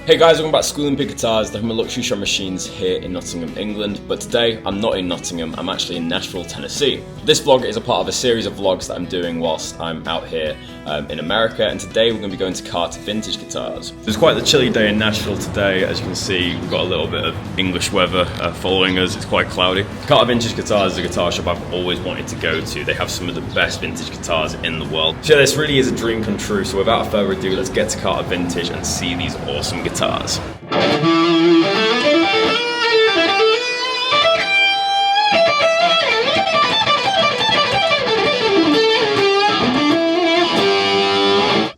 Hey guys, welcome back to Squealing Pig Guitars, the luxury shop machines here in Nottingham, England. But today, I'm not in Nottingham, I'm actually in Nashville, Tennessee. This vlog is a part of a series of vlogs that I'm doing whilst I'm out here in America, and today we're going to be going to Carter Vintage Guitars. It's quite the chilly day in Nashville today. As you can see, we've got a little bit of English weather following us. It's quite cloudy. Carter Vintage Guitars is a guitar shop I've always wanted to go to. They have some of the best vintage guitars in the world. So yeah, this really is a dream come true, so without further ado, let's get to Carter Vintage and see these awesome guitars.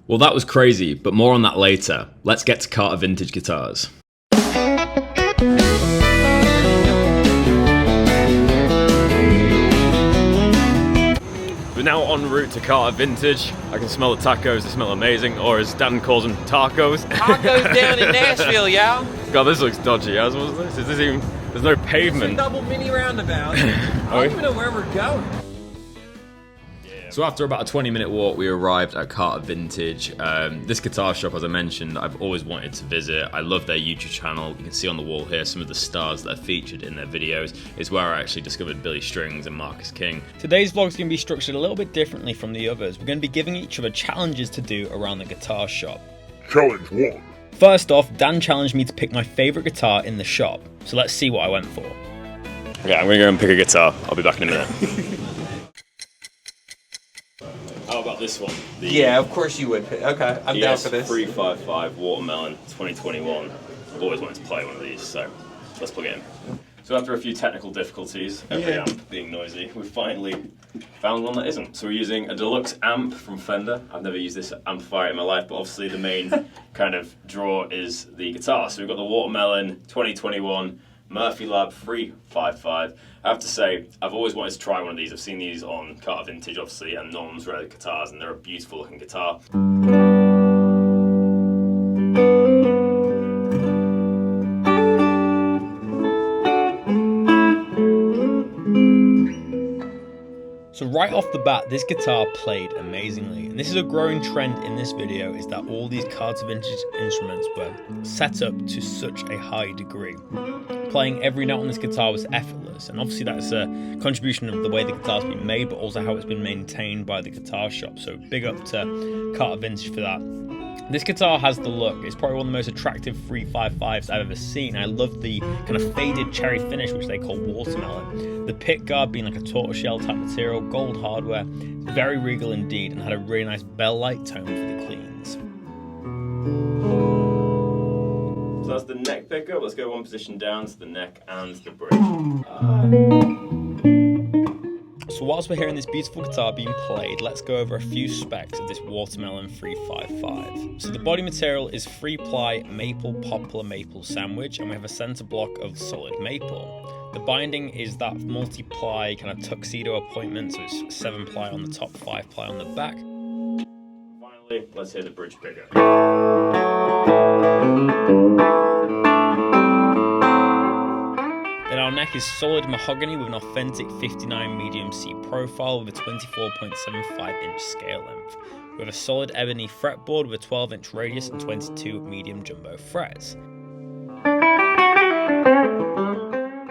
Well, that was crazy, but more on that later. Let's get to Carter Vintage Guitars. We're now en route to Carter Vintage. I can smell the tacos, they smell amazing, or as Dan calls them, tacos. Tacos down in Nashville, y'all. God, this looks dodgy. As was this? Is this even? There's no pavement. It's a double mini roundabout. I don't even know where we're going. So after about a 20-minute walk, we arrived at Carter Vintage. This guitar shop, as I mentioned, I've always wanted to visit. I love their YouTube channel. You can see on the wall here some of the stars that are featured in their videos. It's where I actually discovered Billy Strings and Marcus King. Today's vlog is going to be structured a little bit differently from the others. We're going to be giving each other challenges to do around the guitar shop. Challenge 1. First off, Dan challenged me to pick my favourite guitar in the shop. So let's see what I went for. Okay, I'm going to go and pick a guitar. I'll be back in a minute. How about this one? Yeah, of course you would. Okay, I'm down for this. 355 Watermelon 2021. I've always wanted to play one of these, so let's plug it in. So after a few technical difficulties, every amp being noisy, we've finally found one that isn't. So we're using a deluxe amp from Fender. I've never used this amplifier in my life, but obviously the main kind of draw is the guitar. So we've got the Watermelon 2021 Murphy Lab 355. I have to say, I've always wanted to try one of these. I've seen these on Carter Vintage, obviously, and Norm's Rare Guitars, and they're a beautiful looking guitar. So right off the bat, this guitar played amazingly. And this is a growing trend in this video, is that all these Carter Vintage instruments were set up to such a high degree. Playing every note on this guitar was effortless, and obviously that's a contribution of the way the guitar's been made, but also how it's been maintained by the guitar shop. So big up to Carter Vintage for that. This guitar has the look. It's probably one of the most attractive 355s I've ever seen. I love the kind of faded cherry finish, which they call watermelon. The pick guard being like a tortoiseshell type material, gold hardware. It's very regal indeed, and had a really nice bell-like tone for the cleans. So that's the neck pickup. Let's go one position down to the neck and the bridge. So whilst we're hearing this beautiful guitar being played, let's go over a few specs of this Watermelon 355. So the body material is 3-ply maple poplar maple sandwich, and we have a center block of solid maple. The binding is that multi-ply kind of tuxedo appointment, so it's 7-ply on the top, 5-ply on the back. Finally, let's hear the bridge pickup. Then our neck is solid mahogany with an authentic 59 medium C profile with a 24.75 inch scale length. We have a solid ebony fretboard with a 12 inch radius and 22 medium jumbo frets.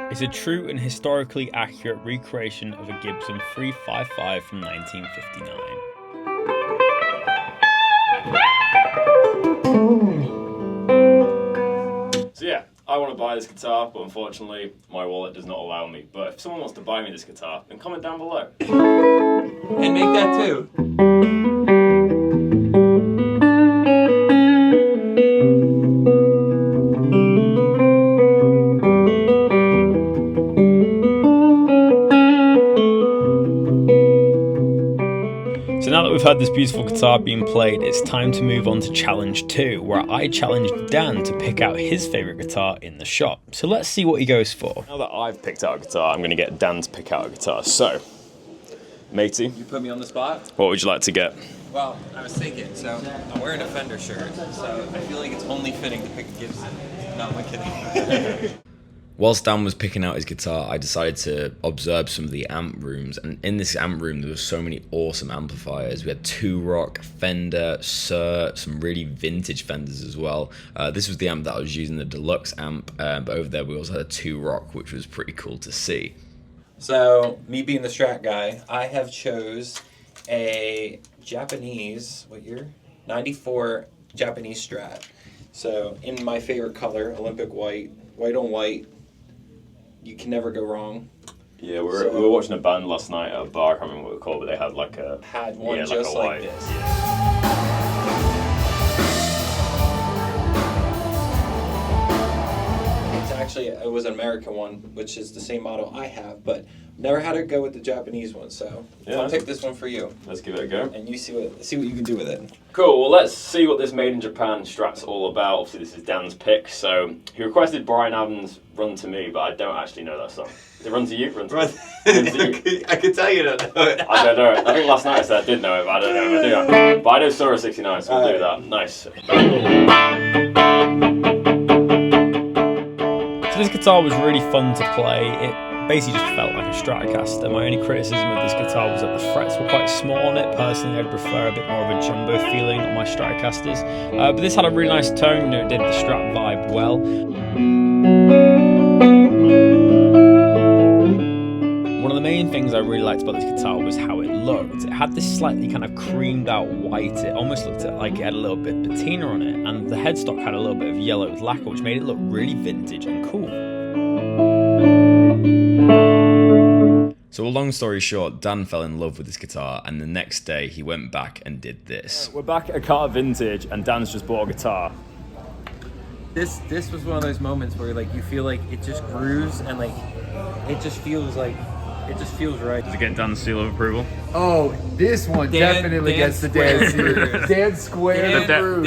It's a true and historically accurate recreation of a Gibson 355 from 1959. So yeah, I want to buy this guitar, but unfortunately my wallet does not allow me. But if someone wants to buy me this guitar, then comment down below. And make that too. So now that we've heard this beautiful guitar being played, it's time to move on to challenge 2, where I challenged Dan to pick out his favourite guitar in the shop. So let's see what he goes for. Now that I've picked out a guitar, I'm going to get Dan to pick out a guitar. So, matey, You put me on the spot? what would you like to get? Well, I was thinking, so I'm wearing a Fender shirt, so I feel like it's only fitting to pick a Gibson. No, I'm kidding. Whilst Dan was picking out his guitar, I decided to observe some of the amp rooms, and in this amp room there were so many awesome amplifiers. We had 2-Rock, Fender, Sir, some really vintage Fenders as well. This was the amp that I was using, the deluxe amp, but over there we also had a 2-Rock, which was pretty cool to see. So, me being the Strat guy, I have chose a Japanese, what year? 94 Japanese Strat. So, in my favorite color, Olympic white, white on white. You can never go wrong. Yeah, we were watching a band last night at a bar, I can't remember what it was called, but they had like a... Had one just like, like white. this. It's actually, it was an American one, which is the same model I have, but never had to go with the Japanese one, so I'll pick this one for you. Let's give it a go. And you see what you can do with it. Cool, well let's see what this Made in Japan Strat's all about. Obviously this is Dan's pick, so he requested Brian Adams' Run to Me, but I don't actually know that song. Is it Run to You? Run to Me? Run to You? I can tell you don't know it. I don't know it. I think last night I said I did know it, but I don't know if I do that. But I know Sora 69, so we'll do that. Nice. So this guitar was really fun to play. It basically just felt like a Stratocaster. My only criticism of this guitar was that the frets were quite small on it. Personally, I'd prefer a bit more of a jumbo feeling on my Stratocasters. But this had a really nice tone, you know, it did the Strat vibe well. One of the main things I really liked about this guitar was how it looked. It had this slightly kind of creamed out white. It almost looked like it had a little bit of patina on it, and the headstock had a little bit of yellow with lacquer, which made it look really vintage and cool. So a long story short, Dan fell in love with this guitar, and the next day he went back and did this. We're back at Carter Vintage, and Dan's just bought a guitar. This was one of those moments where like you feel like it just grooves and like it just feels right. Does it get Dan's seal of approval? Oh, this one definitely gets the Dan seal. Dan squared through.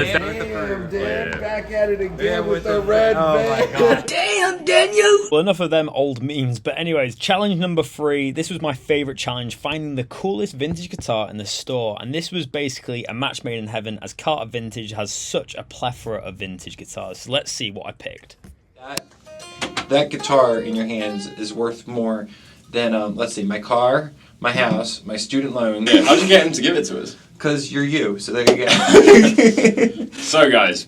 Dan back at it again with the red band. My God. Damn, Daniel! Well, enough of them old memes, but anyways, challenge number 3. This was my favourite challenge, finding the coolest vintage guitar in the store, and this was basically a match made in heaven, as Carter Vintage has such a plethora of vintage guitars. So let's see what I picked. That guitar in your hands is worth more than, let's see, my car, my house, my student loans. Yeah, how'd you get him to give it to us? Because you're you, so there you go. So guys,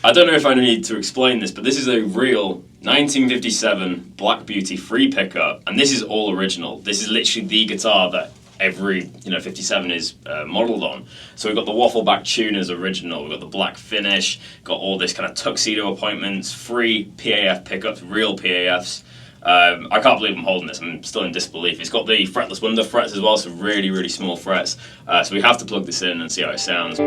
I don't know if I need to explain this, but this is a real 1957 Black Beauty free pickup, and this is all original. This is literally the guitar that every 57 is modelled on. So we've got the waffle back tuners original, we've got the black finish, got all this kind of tuxedo appointments, free PAF pickups, real PAFs. I can't believe I'm holding this, I'm still in disbelief. It's got the fretless wonder frets as well, so really, really small frets. So we have to plug this in and see how it sounds.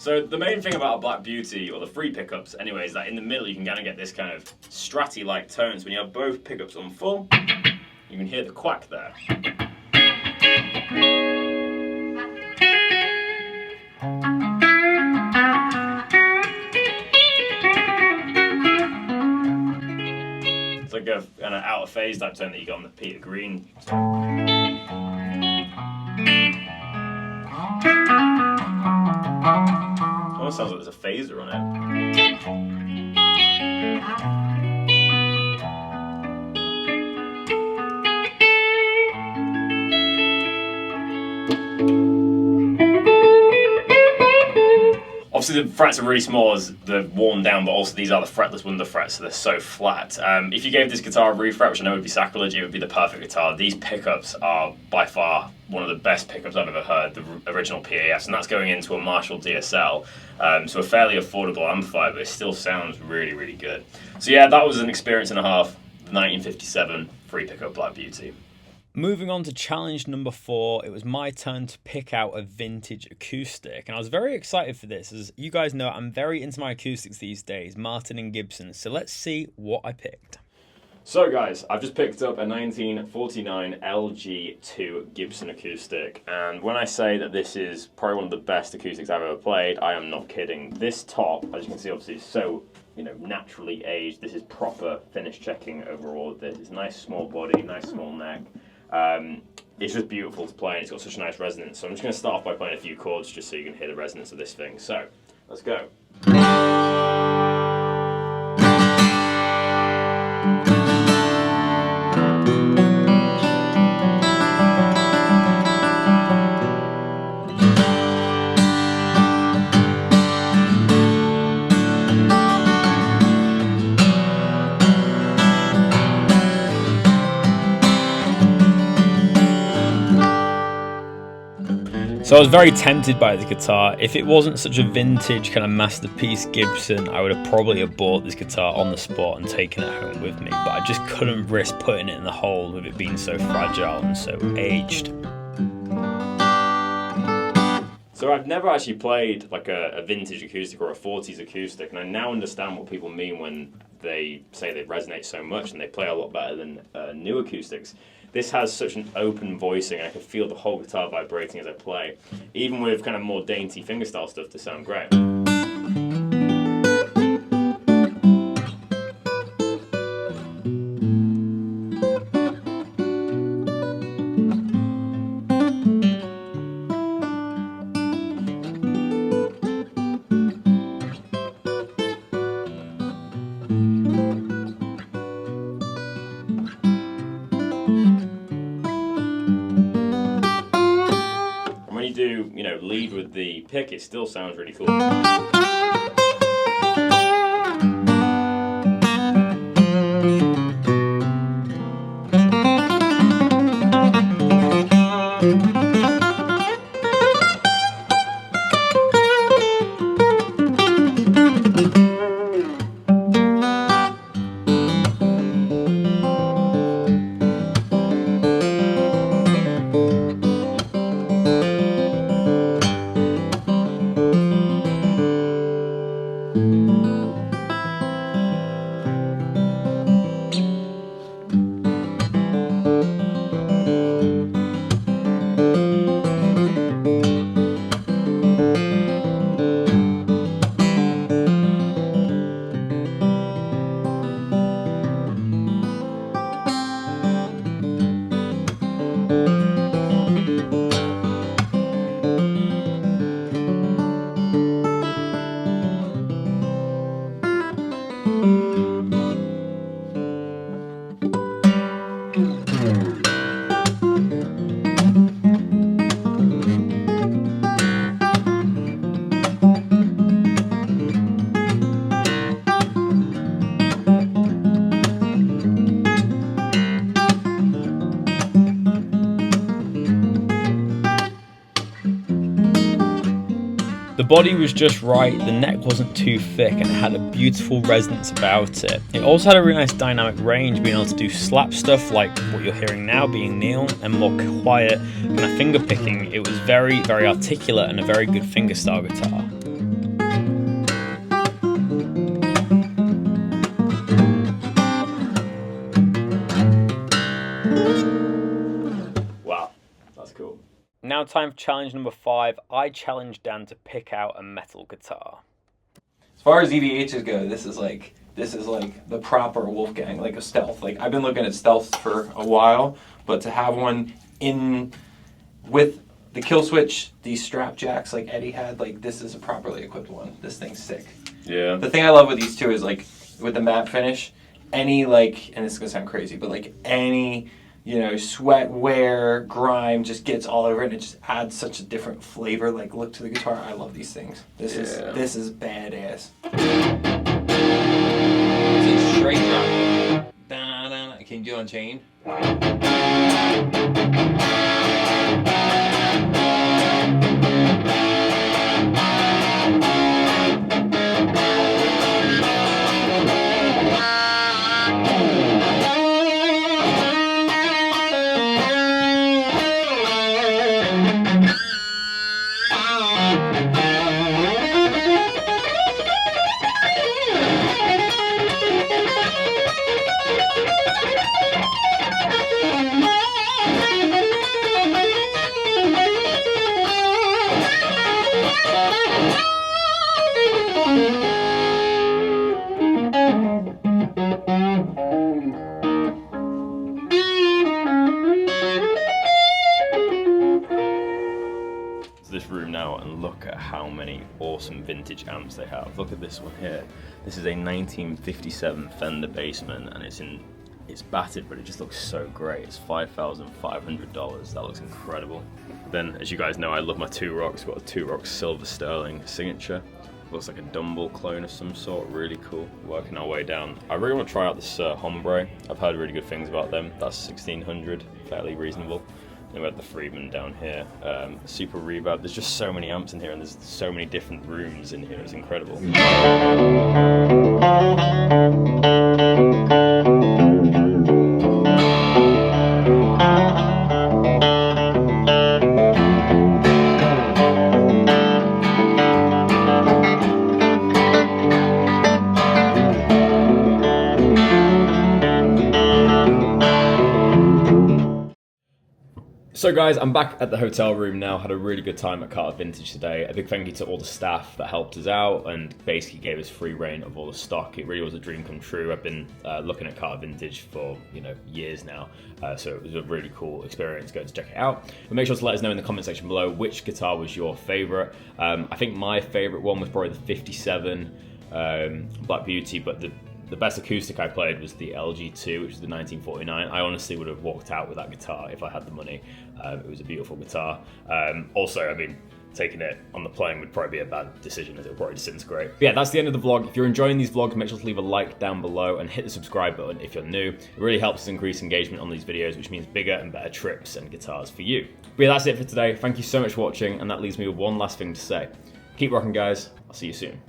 So the main thing about a Black Beauty, or the free pickups anyway, is that in the middle you can kind of get this kind of stratty-like tones. When you have both pickups on full, you can hear the quack there. a kind of out of phase type tone that you got on the Peter Green. Almost sounds like there's a phaser on it. Obviously the frets are really small as they're worn down, but also these are the fretless wonder frets, so they're so flat. If you gave this guitar a refret, which I know would be sacrilege, it would be the perfect guitar. These pickups are by far one of the best pickups I've ever heard, the original PAS, and that's going into a Marshall DSL, so a fairly affordable amplifier, but it still sounds really, really good. So yeah, that was an experience and a half, the 1957 free pickup Black Beauty. Moving on to challenge number 4, it was my turn to pick out a vintage acoustic, and I was very excited for this. As you guys know, I'm very into my acoustics these days, Martin and Gibson, so let's see what I picked. So guys, I've just picked up a 1949 LG2 Gibson acoustic, and when I say that this is probably one of the best acoustics I've ever played, I am not kidding. This top, as you can see, obviously is so, naturally aged. This is proper finish checking over all of this. It's a nice small body, nice small neck. It's just beautiful to play, and it's got such a nice resonance. So I'm just going to start off by playing a few chords just so you can hear the resonance of this thing. So, let's go. So I was very tempted by the guitar. If it wasn't such a vintage kind of masterpiece Gibson, I would have probably bought this guitar on the spot and taken it home with me, but I just couldn't risk putting it in the hole with it being so fragile and so aged. So I've never actually played like a vintage acoustic or a 40s acoustic, and I now understand what people mean when they say they resonate so much and they play a lot better than new acoustics. This has such an open voicing, and I can feel the whole guitar vibrating as I play, even with kind of more dainty fingerstyle stuff to sound great. Lead with the pick, it still sounds really cool. The body was just right, the neck wasn't too thick, and it had a beautiful resonance about it. It also had a really nice dynamic range, being able to do slap stuff like what you're hearing now, being Neil, and more quiet kind of finger picking. It was very, very articulate and a very good fingerstyle guitar. Wow, that's cool. Now time for challenge number 5. I challenged Dan to pick out a metal guitar. As far as EVHs go, this is like This is like the proper Wolfgang, like a stealth. Like I've been looking at stealths for a while, but to have one in with the kill switch, these strap jacks like Eddie had, like this is a properly equipped one. This thing's sick. Yeah. The thing I love with these two is like with the matte finish, any like, and this is gonna sound crazy, but like any, you know, sweat, wear, grime just gets all over it and it just adds such a different flavor, like look to the guitar. I love these things. This is badass. It's a straight drop. Can you do on chain? This room now and look at how many awesome vintage amps they have. Look at this one here. This is a 1957 Fender Bassman and it's battered, but it just looks so great. It's $5,500. That looks incredible. Then, as you guys know, I love my Two Rocks. Got a Two Rocks Silver Sterling signature. Looks like a Dumble clone of some sort. Really cool. Working our way down. I really want to try out this Hombre. I've heard really good things about them. That's 1600, fairly reasonable. Then we have the Friedman down here. Super Reverb. There's just so many amps in here and there's so many different rooms in here. It's incredible. So guys, I'm back at the hotel room now. Had a really good time at Carter Vintage today. A big thank you to all the staff that helped us out and basically gave us free reign of all the stock. It really was a dream come true. I've been looking at Carter Vintage for years now, so it was a really cool experience. Go to check it out. But make sure to let us know in the comment section below which guitar was your favorite. I think my favorite one was probably the 57 Black Beauty, but the best acoustic I played was the LG2, which is the 1949. I honestly would have walked out with that guitar if I had the money. It was a beautiful guitar. Also, I mean, taking it on the plane would probably be a bad decision as it would probably disintegrate. But yeah, that's the end of the vlog. If you're enjoying these vlogs, make sure to leave a like down below and hit the subscribe button if you're new. It really helps us increase engagement on these videos, which means bigger and better trips and guitars for you. But yeah, that's it for today. Thank you so much for watching, and that leaves me with one last thing to say. Keep rocking, guys. I'll see you soon.